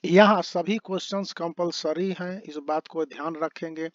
यहाँ सभी questions compulsory हैं, इस बात को ध्यान रखेंगे।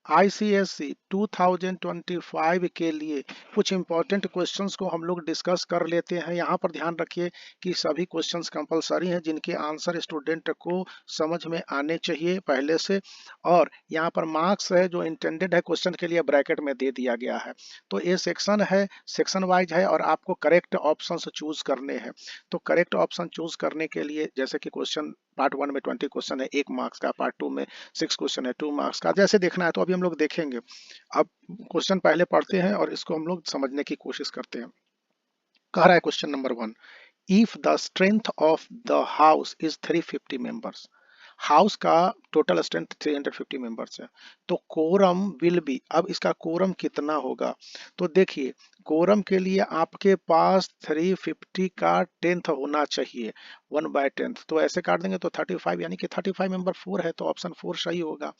आईसीएससी 2025 के लिए कुछ इंपॉर्टेंट क्वेश्चंस को हम लोग डिस्कस कर लेते हैं। यहाँ पर ध्यान रखिए कि सभी क्वेश्चंस कंपलसरी हैं, जिनके आंसर स्टूडेंट को समझ में आने चाहिए पहले से। और यहाँ पर मार्क्स है जो इंटेंडेड है क्वेश्चन के लिए ब्रैकेट में दे दिया गया है। तो ये सेक्शन है, सेक्शन वाइज है, और आपको करेक्ट ऑप्शन चूज करने हैं। तो करेक्ट ऑप्शन चूज करने के लिए, जैसे कि क्वेश्चन पार्ट 1 में 20 क्वेश्चन है 1 मार्क्स का, पार्ट 2 में 6 क्वेश्चन है 2 मार्क्स का, जैसे देखना है तो अभी हम लोग देखेंगे। अब क्वेश्चन पहले पढ़ते हैं और इसको हम लोग समझने की कोशिश करते हैं। कह रहा है question number 1, if the strength of the house is 350 members. House का टोटल स्ट्रेंथ 350 मेंबर्स है, तो कोरम विल बी, अब इसका कोरम कितना होगा? तो देखिए, कोरम के लिए आपके पास 350 का 10th होना चाहिए, 1/10, तो ऐसे काट देंगे तो 35, यानी कि 35 मेंबर 4 है, तो ऑप्शन 4 सही होगा।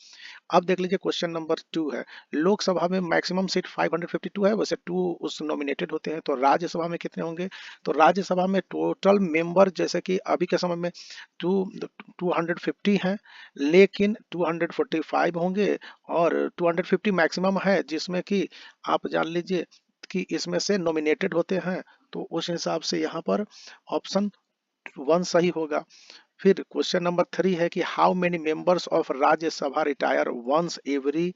अब देख लीजिए क्वेश्चन नंबर 2 है, लोकसभा में मैक्सिमम सीट 552 है, वैसे 2 उस नॉमिनेटेड होते हैं, तो राज्यसभा में कितने होंगे? तो राज्यसभा में टोटल मेंबर, जैसे कि अभी के समय में 2 250 हैं, लेकिन 245 होंगे, और 250 मैक्सिमम है, जिसमें कि आप जान लीजिए कि इसमें से नॉमिनेटेड होते हैं, तो उस हिसाब से यहाँ पर ऑप्शन 1 सही होगा। फिर क्वेश्चन नंबर 3 है कि how many members of Rajya Sabha retire once every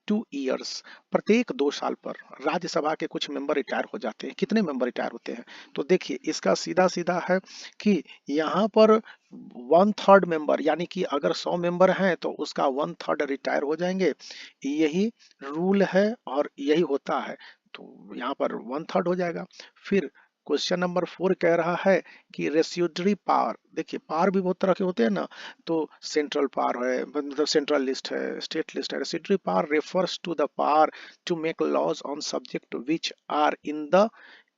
2 years. प्रत्येक 2 साल पर राज्यसभा के कुछ मेंबर रिटायर हो जाते हैं। कितने मेंबर रिटायर होते हैं? तो देखिए, इसका सीधा सीधा है कि यहाँ पर 1/3 मेंबर, यानी कि अगर 100 मेंबर हैं तो उसका 1/3 रिटायर हो जाएंगे। यही रूल है और यही होता है, तो यहाँ पर 1/3 हो जाएगा। फिर क्वेश्चन नंबर 4 कह रहा है कि रेस्यूडरी पावर, देखिए पावर भी बहुत तरह के होते हैं ना, तो सेंट्रल पावर है, मतलब सेंट्रल लिस्ट है, स्टेट लिस्ट है। Residuary power refers to the power to make laws on subject which are in the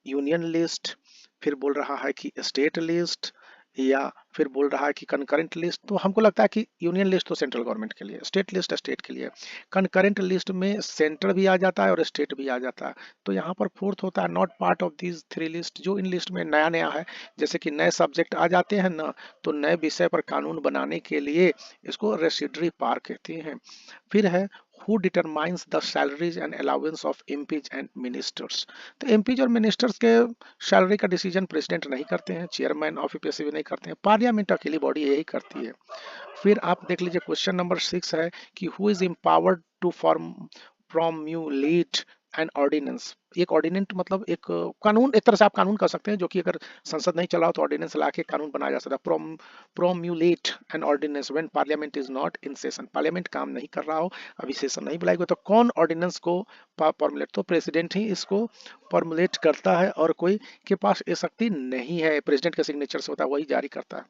union list. फिर बोल रहा है कि स्टेट लिस्ट, या फिर बोल रहा है कि कंकरेंट लिस्ट। तो हमको लगता है कि यूनियन लिस्ट तो सेंट्रल गवर्नमेंट के लिए, स्टेट लिस्ट स्टेट के लिए। कंकरेंट लिस्ट में सेंटर भी आ जाता है और स्टेट भी आ जाता है। तो यहाँ पर फोर्थ होता है not part of these 3 list, जो इन लिस्ट में नया नया है, जैसे कि नए सब्जेक्ट आ जाते हैं ना, तो नए विषय पर कानून बनाने के लिए इसको रेसिडरी पार कहते हैं। फिर है who determines the salaries and allowance of MPs and ministers. तो एमपीज और मिनिस्टर्स के सैलरी का डिसीजन प्रेसिडेंट नहीं करते हैं, चेयरमैन ऑफ यूपीएससी भी नहीं करते हैं, पार्लियामेंट अकेली बॉडी यही करती है। फिर आप देख लीजिए क्वेश्चन नंबर 6 है कि who is empowered to form promulgate an ordinance. एक ऑर्डिनेंट मतलब एक कानून, एक तरह से आप कानून कर सकते हैं, जो कि अगर संसद नहीं चला हो तो ऑर्डिनेंस ला के कानून बनाया जा सकता है। Promulgate an ordinance when parliament is not in session, parliament काम नहीं कर रहा हो, अभी सेशन नहीं बुलाई गई, तो कौन ऑर्डिनेंस को फॉर्मुलेट? तो प्रेसिडेंट ही इसको फॉर्मुलेट करता है, और कोई के पास ये शक्ति नहीं है, प्रेसिडेंट के सिग्नेचर से होता है, वही जारी करता है।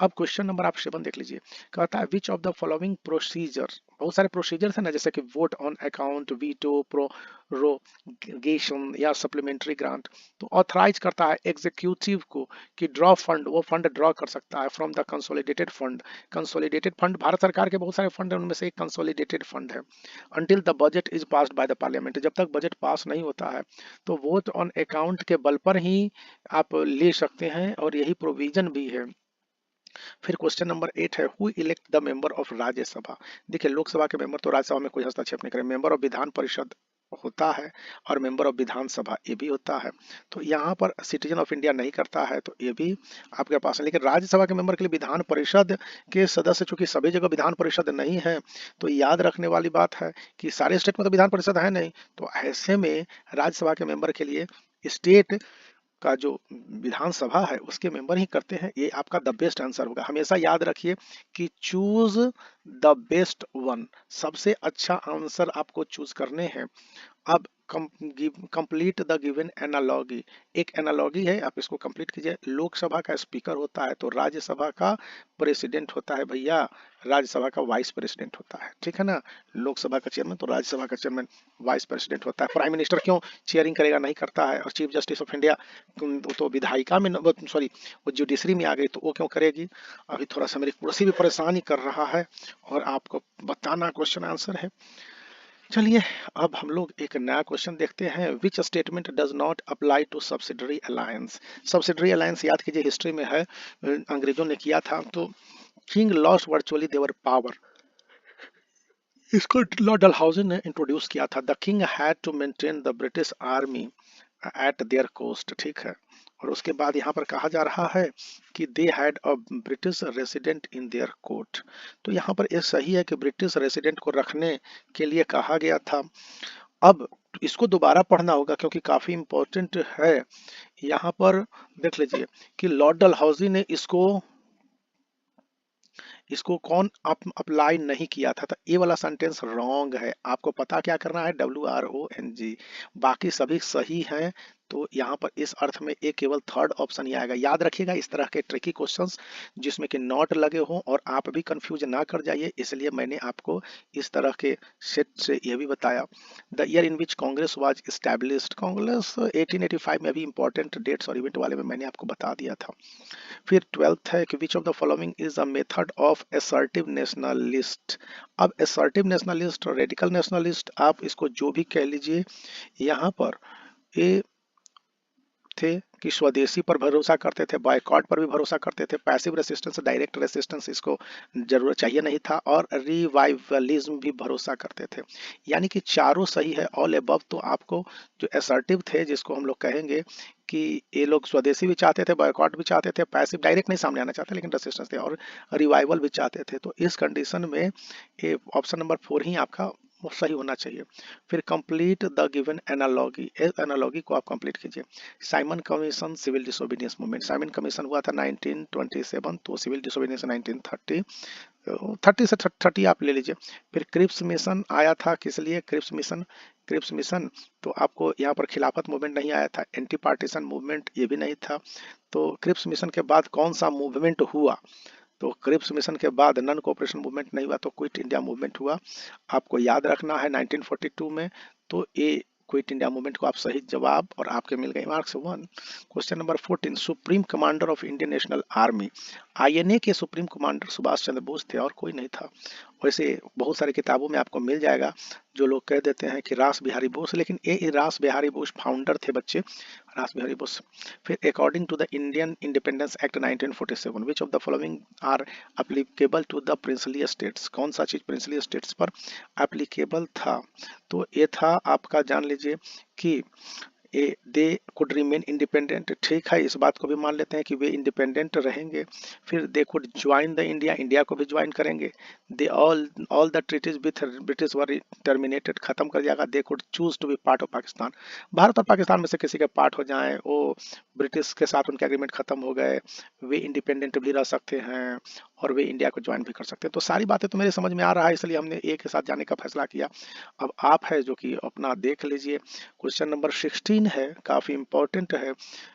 अब क्वेश्चन नंबर आप 7 देख लीजिए, कहता है which of the following procedure, बहुत सारे प्रोसीजर है ना, जैसे कि vote on account, veto, prorogation या सप्लीमेंट्री ग्रांट, तो ऑथराइज करता है एग्जीक्यूटिव को कि ड्रॉ फंड, वो फंड ड्रॉ कर सकता है from the consolidated fund. Consolidated fund, Bharat सरकार के बहुत सारे फंड है, उनमें से एक कंसोलिडेटेड फंड है। Until the budget is passed by the parliament, जब तक बजट पास नहीं होता है, तो वोट ऑन अकाउंट के बल पर ही आप ले सकते हैं, और यही प्रोविजन भी है। फिर क्वेश्चन नंबर 8 है who elect the member of Rajya Sabha. देखिए, लोकसभा के मेंबर तो राज्यसभा में कोई हस्तक्षेप नहीं करे, मेंबर ऑफ विधान परिषद होता है, और मेंबर ऑफ विधानसभा ये भी होता है। तो यहाँ पर सिटीजन ऑफ इंडिया नहीं करता है, तो ये भी आपके पास है। लेकिन राज्यसभा के मेंबर के लिए विधान परिषद के सदस्य, चूंकि सभी जगह विधान परिषद नहीं है, तो याद रखने वाली बात है कि सारे स्टेट में तो विधान परिषद है नहीं, तो ऐसे में राज्यसभा के मेंबर के लिए स्टेट का जो विधानसभा है उसके मेंबर ही करते हैं। ये आपका द बेस्ट आंसर होगा। हमेशा याद रखिए कि चूज द बेस्ट वन, सबसे अच्छा आंसर आपको चूज करने हैं। अब कंप्लीट द गिवन एनालॉगी, एक एनालॉगी है, आप इसको कंप्लीट कीजिए। लोकसभा का स्पीकर होता है, तो राज्यसभा का प्रेसिडेंट होता है भैया, राज्यसभा का वाइस प्रेसिडेंट होता है, ठीक है ना। लोकसभा का चेयरमैन, तो राज्यसभा का चेयरमैन वाइस प्रेसिडेंट होता है। प्राइम मिनिस्टर क्यों चेयरिंग करेगा? नहीं करता है। और चीफ जस्टिस ऑफ इंडिया, वो तो विधायिका में, सॉरी, वो जुडिशरी में आ गई, तो वो क्यों करेगी? अभी थोड़ा सा मेरी कुर्सी भी परेशान ही कर रहा है, और आपको बताना क्वेश्चन आंसर है। चलिए अब हम लोग एक नया क्वेश्चन देखते हैं। Which statement does not apply to subsidiary alliance. Subsidiary alliance याद कीजिए हिस्ट्री में है, अंग्रेजों ने किया था। तो king lost virtually their power, इसको लॉर्ड डलहौजी ने इंट्रोड्यूस किया था। The king had to maintain the British army at their cost, ठीक है। और उसके बाद यहाँ पर कहा जा रहा है कि they had a British resident in their court. तो यहाँ पर ये सही है कि ब्रिटिश रेसिडेंट को रखने के लिए कहा गया था। अब इसको दोबारा पढ़ना होगा क्योंकि काफी इंपॉर्टेंट है। यहाँ पर देख लीजिए कि लॉर्ड डलहौजी ने इसको कौन अप्लाई नहीं किया था। तो ये वाला सेंटेंस रॉन्ग है। आपको पता क्या करना है, WRONG, बाकी सभी सही हैं। तो यहाँ पर इस अर्थ में एक केवल थर्ड ऑप्शन ही आएगा। याद रखिएगा इस तरह के ट्रिकी क्वेश्चंस जिसमें कि नॉट लगे हों और आप भी कंफ्यूज ना कर जाइए, इसलिए मैंने आपको इस तरह के सेट से यह भी बताया। The year in which Congress was established, Congress 1885 में अभी इंपॉर्टेंट डेट्स और इवेंट वाले में मैंने आपको बता दिया था। फिर 12th है कि विच of the following is a method of assertive nationalist. अब असर्टिव नेशनलिस्ट और रेडिकल नेशनलिस्ट आप इसको जो भी कह लीजिए, यहाँ पर ये थे कि स्वदेशी पर भरोसा करते थे, बॉयकॉट पर भी भरोसा करते थे, पैसिव रेसिस्टेंस, डायरेक्ट रेसिस्टेंस इसको जरूरत चाहिए नहीं था, और रिवाइवलिज्म भी भरोसा करते थे। यानी कि चारों सही है, ऑल अबव। तो आपको जो असर्टिव थे जिसको हम लोग कहेंगे कि ये लोग स्वदेशी भी चाहते थे, बॉयकॉट भी चाहते थे, पैसिव डायरेक्ट नहीं सामने आना चाहते लेकिन रेसिस्टेंस थे, और रिवाइवल भी चाहते थे। तो इस कंडीशन में ये ऑप्शन नंबर 4 ही आपका वो सही होना चाहिए। फिर complete the given analogy, analogy को आप कंप्लीट कीजिए। Simon commission civil disobedience movement, Simon commission हुआ था 1927, तो सिविल डिसोबीडियंस 1930, 30 से 30 आप ले लीजिए। फिर क्रिप्स मिशन आया था, किस लिए क्रिप्स मिशन, क्रिप्स मिशन तो आपको यहाँ पर खिलाफत मूवमेंट नहीं आया था, एंटी पार्टीशन मूवमेंट ये भी नहीं था। तो क्रिप्स मिशन के बाद कौन सा मूवमेंट हुआ, तो क्रिप्स मिशन के बाद नन कोऑपरेशन मूवमेंट नहीं हुआ, तो क्विट इंडिया मूवमेंट हुआ। आपको याद रखना है 1942 में। तो ये क्विट इंडिया मूवमेंट को आप सही जवाब और आपके मिल गए marks 1। Question number 14, supreme commander of Indian national army, INA के सुप्रीम कमांडर सुभाष चंद्र बोस थे और कोई नहीं था। वैसे बहुत सारी किताबों में आपको मिल जाएगा, जो लोग कह देते हैं कि रास बिहारी बोस, लेकिन ये रास बिहारी बोस फाउंडर थे बच्चे, रास बिहारी बोस। फिर according to the Indian independence act 1947, which of the following are applicable to the princely states, कौन सा चीज प्रिंसली स्टेट्स पर एप्लीकेबल था। तो ये था आपका, जान लीजिए कि दे कुड रिमेन इंडिपेंडेंट, ठीक है, इस बात को भी मान लेते हैं कि वे इंडिपेंडेंट रहेंगे। फिर they could join the India, India को भी ज्वाइन करेंगे। They all the treaties with British were terminated, खत्म कर जाएगा। They could choose to be part of Pakistan, Bharat और पाकिस्तान में से किसी के पार्ट हो जाएं, वो ब्रिटिश के साथ उनके एग्रीमेंट खत्म हो गए, वे इंडिपेंडेंट भी रह सकते हैं और वे इंडिया को ज्वाइन भी कर सकते हैं। तो सारी बातें तो मेरे समझ में आ रहा है, इसलिए हमने ए के साथ जाने का फैसला किया। अब आप है जो कि अपना देख लीजिए। क्वेश्चन नंबर 16 है, काफी इंपॉर्टेंट है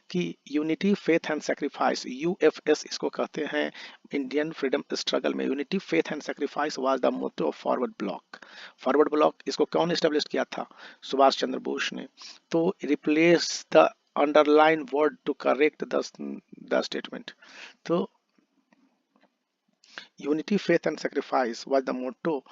कि unity faith and sacrifice, UFS इसको कहते हैं, इंडियन फ्रीडम स्ट्रगल में unity faith and sacrifice was the motto of forward bloc. Forward bloc इसको कौन एस्टेब्लिश किया था, सुभाष चंद्र बोस ने। तो replace the underline word to correct the statement. तो unity faith and sacrifice was the motto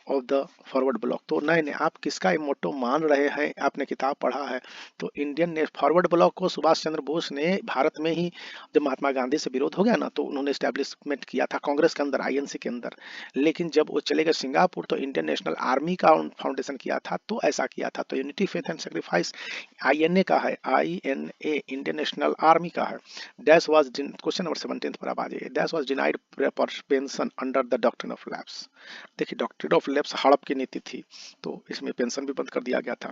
of the Forward Bloc. तो नहीं नहीं, आप किसका मोटो मान रहे हैं, आपने किताब पढ़ा है। तो इंडियन ने फॉरवर्ड ब्लॉक को सुभाष चंद्र बोस ने भारत में ही, जब महात्मा गांधी से विरोध हो गया ना, तो उन्होंने स्टैब्लिशमेंट किया था कांग्रेस के अंदर, INC के अंदर। लेकिन जब वो चले गए सिंगापुर तो इंडियन नेशनल आर्मी का फाउंडेशन किया था, तो ऐसा किया था। तो unity faith and sacrifice INA का है, INA इंडियन नेशनल आर्मी का है। डैश वाज, क्वेश्चन नंबर 17 पर आप आ जाइए। Dash was denied pension under the doctrine of lapse. देखिए डॉक्ट्रिन ऑफ लैप्स हड़प की नीति थी, तो इसमें पेंशन भी बंद कर दिया गया था।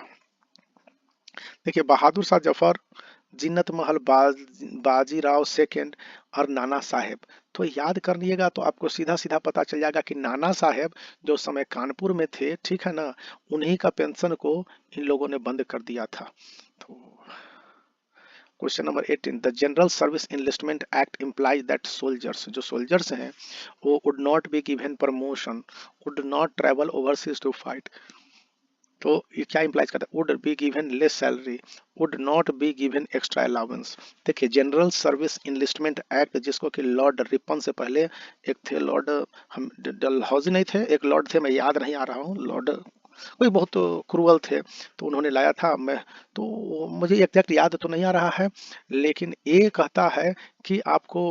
देखिए बहादुर शाह जफर, जिन्नत महल बाजीराव सेकेंड और नाना साहेब। तो याद कर लीजिएगा तो आपको सीधा सीधा पता चल जाएगा कि नाना साहेब जो उस समय कानपुर में थे, ठीक है ना, उन्हीं का पेंशन को इन लोगों ने बंद कर दिया था। तो question number 18, the general service enlistment act implies that soldiers, जो सोल्जर्स हैं वो would not be given promotion, would not travel overseas to fight. तो ये क्या इम्प्लाइज करता है, would be given less salary, would not be given extra allowance. देखिए general service enlistment act, जिसको कि लॉर्ड रिपन से पहले एक थे, लॉर्ड हम डलहौजी नहीं थे, एक लॉर्ड थे, मैं याद नहीं आ रहा हूँ, लॉर्ड कोई बहुत क्रूअल थे, तो उन्होंने लाया था। मैं तो मुझे एग्जैक्ट याद तो नहीं आ रहा है, लेकिन ये कहता है कि आपको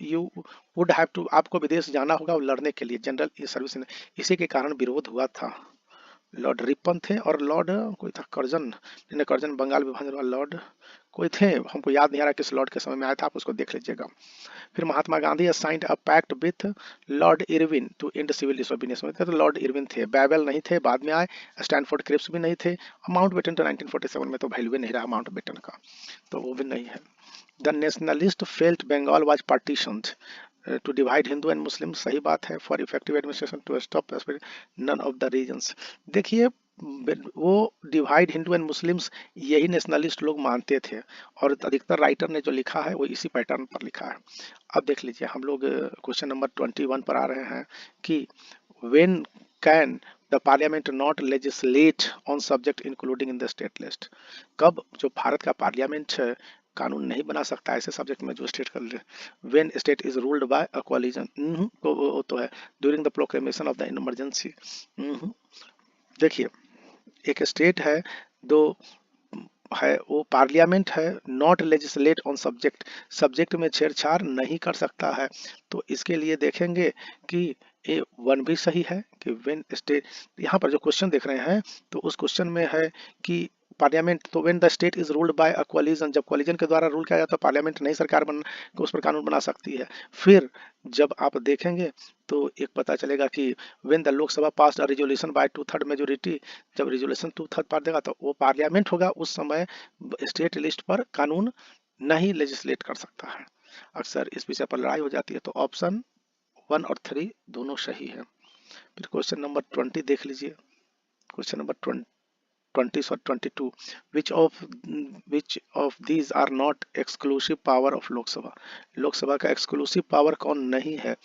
यू वुड हैव टू, आपको विदेश जाना होगा लड़ने के लिए जनरल सर्विस में। इसी के कारण विरोध हुआ था। लॉर्ड रिपन थे और लॉर्ड कोई था कर्जन, जिन्हें कर्जन बंगाल विभाजन वाला लॉर्ड कोई थे, हमको याद नहीं आ रहा किस लॉर्ड के समय में आया था, आप उसको देख लीजिएगा। फिर Mahatma Gandhi signed a pact with Lord Irwin to end civil disobedience में, तो लॉर्ड इरविन थे, बैबल नहीं थे, बाद में आए। स्टैनफोर्ड क्रिप्स भी नहीं थे। माउंट बेटन तो 1947 में तो वैल्यू नहीं रहा माउंट बेटन का, तो वो भी नहीं है। The nationalist felt Bengal was partitioned to divide Hindu and Muslim, सही बात है। For effective administration to stop none of the reasons, देखिए वो डिवाइड हिंदू एंड मुस्लिम्स यही नेशनलिस्ट लोग मानते थे, और अधिकतर राइटर ने जो लिखा है वो इसी पैटर्न पर लिखा है। अब देख लीजिए हम लोग क्वेश्चन नंबर 21 पर आ रहे हैं कि when can the parliament not legislate on subject including in the state list, कब जो भारत का पार्लियामेंट है कानून नहीं बना सकता ऐसे सब्जेक्ट में जो स्टेट कर ले। When state is ruled by a collision, तो वो तो है during the proclamation of the emergency. देखिए एक स्टेट है, दो है, वो पार्लियामेंट है, not legislate on subject, subject में छेड़छाड़ नहीं कर सकता है। तो इसके लिए देखेंगे कि ए वन भी सही है कि व्हेन स्टेट, यहाँ पर जो क्वेश्चन देख रहे हैं तो उस क्वेश्चन में है कि पार्लियामेंट, तो when the state is ruled by a collision, जब कोलिजन के द्वारा रूल किया जाता है पार्लियामेंट नहीं सरकार बन उस पर कानून बना सकती है। फिर जब आप देखेंगे तो एक पता चलेगा कि when the Lok Sabha pass a resolution by 2/3 majority, जब रिजोल्यूशन 2/3 पास देगा तो वो पार्लियामेंट होगा, उस समय स्टेट लिस्ट पर कानून नहीं लेजिस्लेट कर सकता है। अक्सर इस विषय पर लड़ाई हो जाती है, तो ऑप्शन 1 और 3 दोनों सही है। फिर क्वेश्चन नंबर 20 देख लीजिए, क्वेश्चन नंबर 20 और 22, which of these are not exclusive power of Lok Sabha, Lok Sabha का एक्सक्लूसिव पावर कौन नहीं है।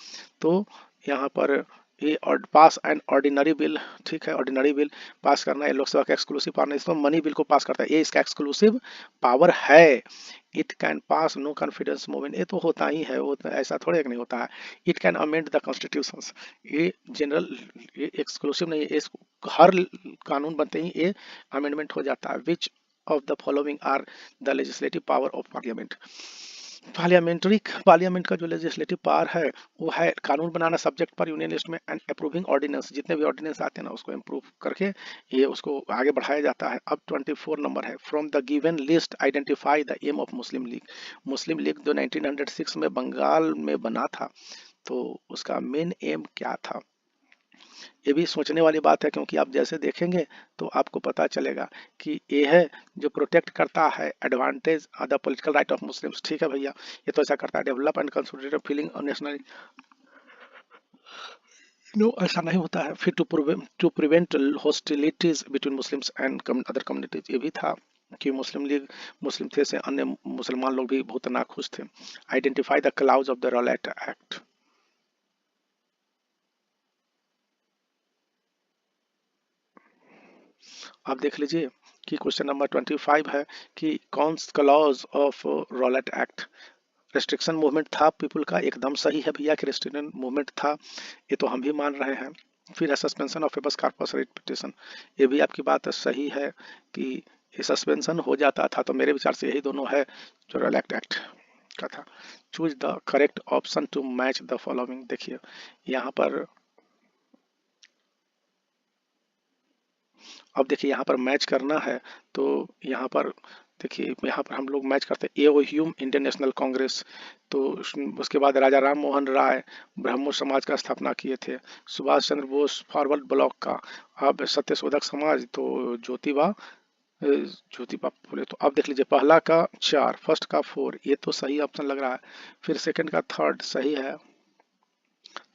तो यहाँ पर ये पास एन ऑर्डिनरी बिल, ठीक है, ऑर्डिनरी बिल पास करना है लोकसभा का एक्सक्लूसिव पावर नहीं, तो मनी बिल को पास करता है, ये इसका एक्सक्लूसिव पावर है। It can pass no confidence movement, ये तो होता ही है, वो तो ऐसा थोड़े एक नहीं होता है। It can amend the constitution, ये जनरल, ये एक्सक्लूसिव नहीं है, इस हर कानून बनते ही ये अमेंडमेंट हो जाता है। Which of the following are the legislative power of parliament, parliament का जो लेजिस्लेटिव पावर है वो है कानून बनाना सब्जेक्ट पर यूनियन लिस्ट में, एंड अप्रूविंग ऑर्डिनेंस, जितने भी ऑर्डिनेंस आते हैं ना उसको इम्प्रूव करके ये उसको आगे बढ़ाया जाता है। अब 24 नंबर है, from the given list identify the aim of Muslim League, Muslim League जो 1906 में बंगाल में बना था, तो उसका मेन एम क्या था। ये भी सोचने वाली बात है, क्योंकि आप जैसे देखेंगे तो आपको पता चलेगा कि ये है जो प्रोटेक्ट करता है advantage the political right of Muslims, ठीक है भैया, ये तो ऐसा करता है develop and consolidate feeling national, no ऐसा नहीं होता है। फिर to prevent hostilities between Muslims and other communities, ये भी था कि मुस्लिम लीग मुस्लिम थे से अन्य मुसलमान लोग भी बहुत नाखुश थे। Identify the clause of the Rowlatt act, आप देख लीजिए कि क्वेश्चन नंबर 25 है कि कौन clause of Rowlatt act, restriction movement था पीपल का, एकदम सही है भैया कि रेस्ट्रिक्शन मूवमेंट था, ये तो हम भी मान रहे हैं। फिर है suspension of habeas corpus writ petition, ये भी आपकी बात सही है कि ये सस्पेंशन हो जाता था, तो मेरे विचार से यही दोनों है जो रॉलेट एक्ट का था। Choose the correct option to match the following, देखिए यहाँ पर, अब देखिए यहाँ पर मैच करना है, तो यहाँ पर देखिए यहाँ पर हम लोग मैच करते हैं एओह्यूम इंडियन नेशनल कांग्रेस, तो उसके बाद राजा राम मोहन राय ब्रह्मो समाज का स्थापना किए थे, सुभाष चंद्र बोस फॉरवर्ड ब्लॉक का, अब सत्यशोधक समाज तो ज्योतिबा फुले, तो अब देख लीजिए पहला का 4, फर्स्ट का 4, ये तो सही ऑप्शन लग रहा है। फिर सेकंड का 3 सही है,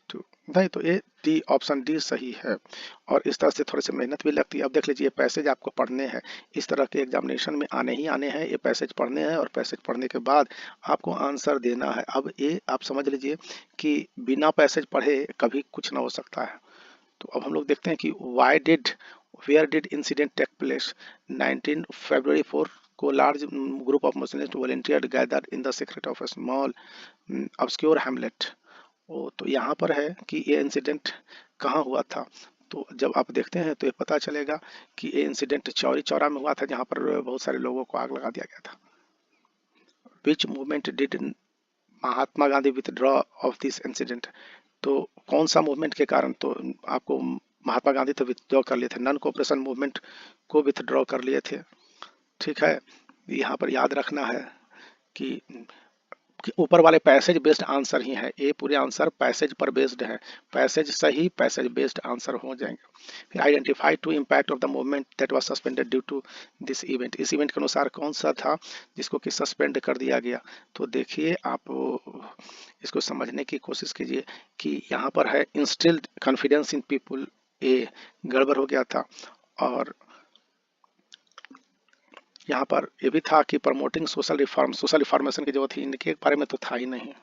तो नहीं, तो ये डी, ऑप्शन डी सही है। और इस तरह से थोड़ी सी मेहनत भी लगती है। अब देख लीजिए पैसेज आपको पढ़ने हैं, इस तरह के एग्जामिनेशन में आने ही आने हैं, ये पैसेज पढ़ने हैं और पैसेज पढ़ने के बाद आपको आंसर देना है। अब ये आप समझ लीजिए कि बिना पैसेज पढ़े कभी कुछ ना हो सकता है। तो अब हम लोग देखते हैं कि why did, where did incident take place, 19 फरवरी 4 को large group of Muslims volunteer gathered in the secret of a small obscure hamlet. ओ तो यहाँ पर है कि ये इंसिडेंट कहाँ हुआ था, तो जब आप देखते हैं तो ये पता चलेगा कि ये इंसिडेंट चौरी चौरा में हुआ था, जहाँ पर बहुत सारे लोगों को आग लगा दिया गया था। विच movement did Mahatma Gandhi withdraw of this incident? तो कौन सा मूवमेंट के कारण? तो आपको महात्मा गांधी तो विथड्रॉ कर लिए थे, नॉन कोऑपरेशन मूवमेंट को विथड्रॉ कर लिए थे। ठीक है, यहाँ पर याद रखना है कि ऊपर वाले पैसेज बेस्ड आंसर ही है, ये पूरे आंसर पैसेज पर बेस्ड है, पैसेज सही पैसेज बेस्ड आंसर हो जाएंगे। फिर identify to impact of the movement that was suspended due to this event, इस इवेंट के अनुसार कौन सा था जिसको कि सस्पेंड कर दिया गया? तो देखिए आप इसको समझने की कोशिश कीजिए कि यहाँ पर है इंस्टिल्ड कॉन्फिडेंस इन पीपुल, ये गड़बड़ हो गया था। और यहाँ पर ये भी था कि promoting social reform, social reformation की जरूरत थी, इनके बारे में तो था ही नहीं।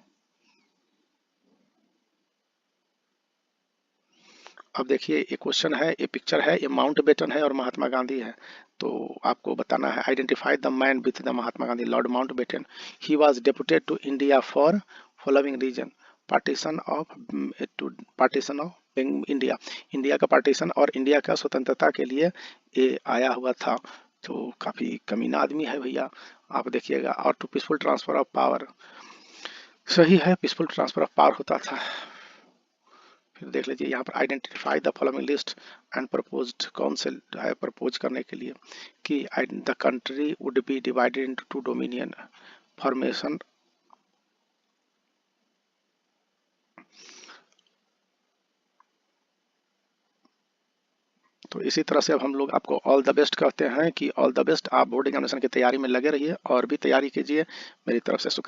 अब देखिए ये क्वेश्चन है, ये पिक्चर है, ये माउंट बेटन है और महात्मा गांधी है। तो आपको बताना है identify the man with the Mahatma Gandhi. Lord Mountbatten, he was deputed to India for following reason, partition of to partition of India, India का पार्टीशन और इंडिया का स्वतंत्रता के लिए ये आया हुआ था। तो काफी कमीना आदमी है भैया, आप देखिएगा। और to peaceful transfer of power, सही है, पीसफुल ट्रांसफर ऑफ पावर होता था। फिर देख लीजिए यहाँ पर identify the following list and proposed, कौन से है प्रपोज करने के लिए कि the country would be divided into two dominion formation. तो इसी तरह से अब हम लोग आपको ऑल द बेस्ट कहते हैं कि ऑल द बेस्ट, आप बोर्ड एग्जामिनेशन की तैयारी में लगे रहिए और भी तैयारी कीजिए। मेरी तरफ से शुक्रिया।